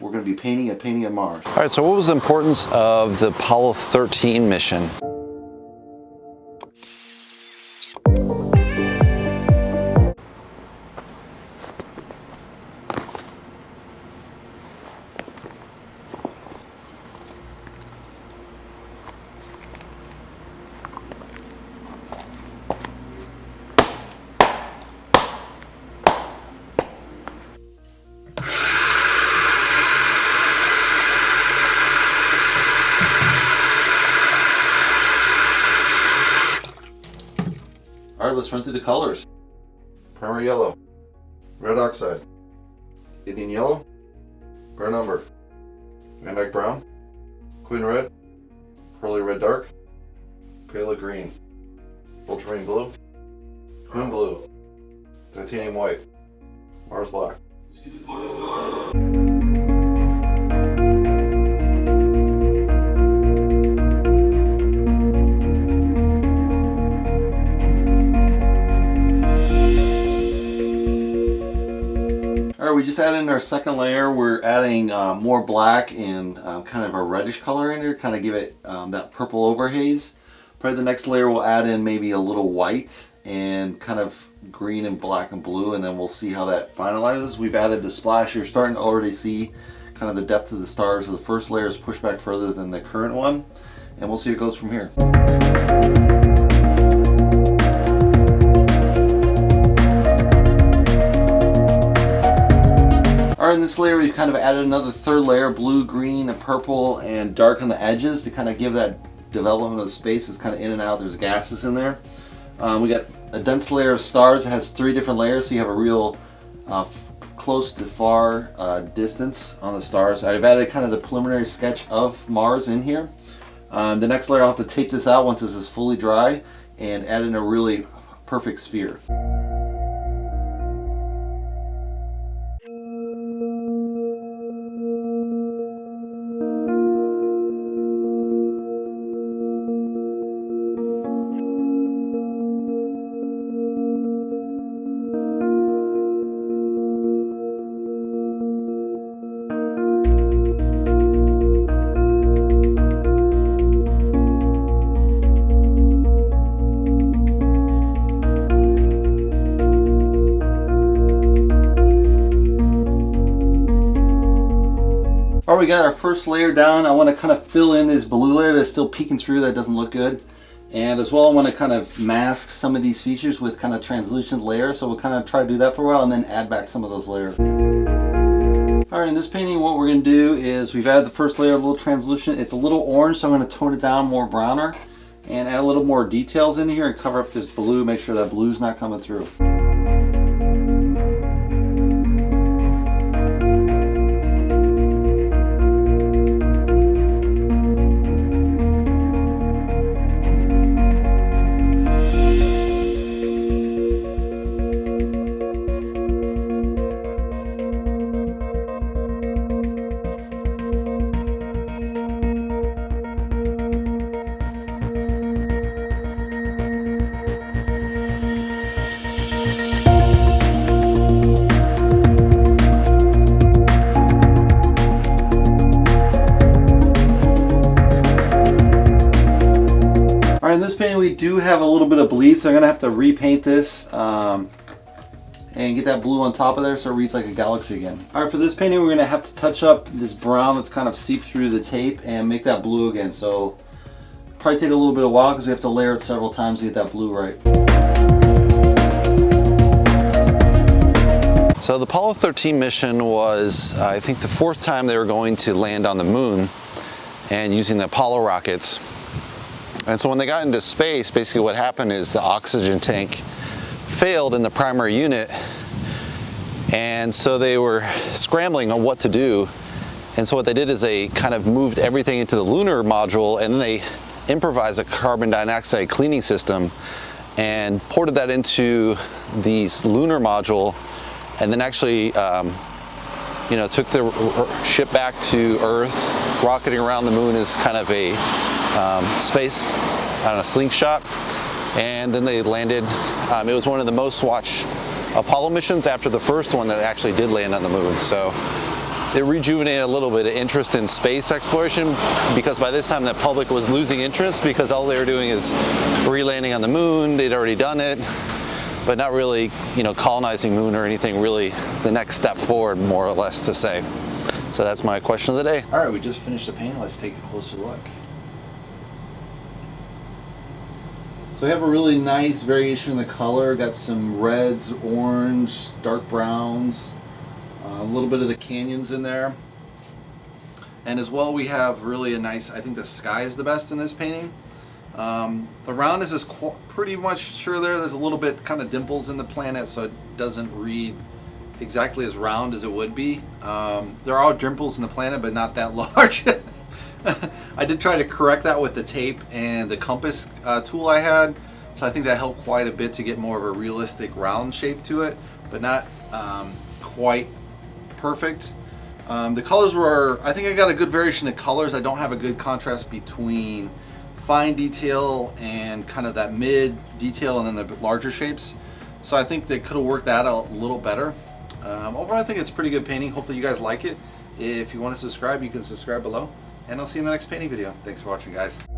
we're going to be painting a painting of Mars. All right, so what was the importance of the Apollo 13 mission? All right, let's run through the colors. Primary yellow, red oxide, Indian yellow, burnt umber, Van Dyke brown, quin red, pearly red dark, phthalo green, ultramarine blue, twin blue, titanium white, Mars black. Alright, we just added in our second layer. We're adding more black and kind of a reddish color in there, kind of give it that purple overhaze. Probably the next layer we'll add in maybe a little white and kind of green and black and blue, and then we'll see how that finalizes. We've added the splash. You're starting to already see kind of the depth of the stars. So the first layer is pushed back further than the current one, and we'll see how it goes from here. Alright, in this layer we've kind of added another third layer, blue, green, and purple, and dark on the edges to kind of give that development of space. It's kind of in and out. There's gases in there. We got a dense layer of stars. It has 3 different layers, so you have a real close to far distance on the stars. I've added kind of the preliminary sketch of Mars in here. The next layer I'll have to tape this out once this is fully dry and add in a really perfect sphere. Alright, we got our first layer down. I want to kind of fill in this blue layer that's still peeking through that doesn't look good. And as well, I want to kind of mask some of these features with kind of translucent layers. So we'll kind of try to do that for a while and then add back some of those layers. Alright, in this painting what we're going to do is we've added the first layer a little translucent. It's a little orange, so I'm going to tone it down more browner and add a little more details in here and cover up this blue, make sure that blue's not coming through. In this painting we do have a little bit of bleed, so I'm going to have to repaint this and get that blue on top of there so it reads like a galaxy again. Alright, for this painting we're going to have to touch up this brown that's kind of seeped through the tape and make that blue again. So probably take a little bit of a while because we have to layer it several times to get that blue right. So the Apollo 13 mission was, I think, the 4th time they were going to land on the moon and using the Apollo rockets. And so when they got into space, basically what happened is the oxygen tank failed in the primary unit, and so they were scrambling on what to do. And so what they did is they kind of moved everything into the lunar module, and then they improvised a carbon dioxide cleaning system and ported that into the lunar module, and then actually took the ship back to Earth. Rocketing around the moon is kind of a space on a slingshot, and then they landed. It was one of the most watched Apollo missions after the first one that actually did land on the moon. So it rejuvenated a little bit of interest in space exploration, because by this time the public was losing interest because all they were doing is re-landing on the moon. They'd already done it, but not really, you know, colonizing moon or anything really the next step forward, more or less, to say. So that's my question of the day. All right, we just finished the painting. Let's take a closer look. So we have a really nice variation in the color. Got some reds, orange, dark browns, a little bit of the canyons in there. And as well, we have really a nice, I think the sky is the best in this painting. The roundness is pretty much sure there. There's a little bit kind of dimples in the planet, so it doesn't read exactly as round as it would be. There are dimples in the planet, but not that large. I did try to correct that with the tape and the compass tool I had, so I think that helped quite a bit to get more of a realistic round shape to it, but not quite perfect. The colors were, I think I got a good variation of colors. I don't have a good contrast between fine detail and kind of that mid detail and then the larger shapes. So I think they could have worked that out a little better. Overall, I think it's a pretty good painting. Hopefully you guys like it. If you want to subscribe, you can subscribe below. And I'll see you in the next painting video. Thanks for watching, guys.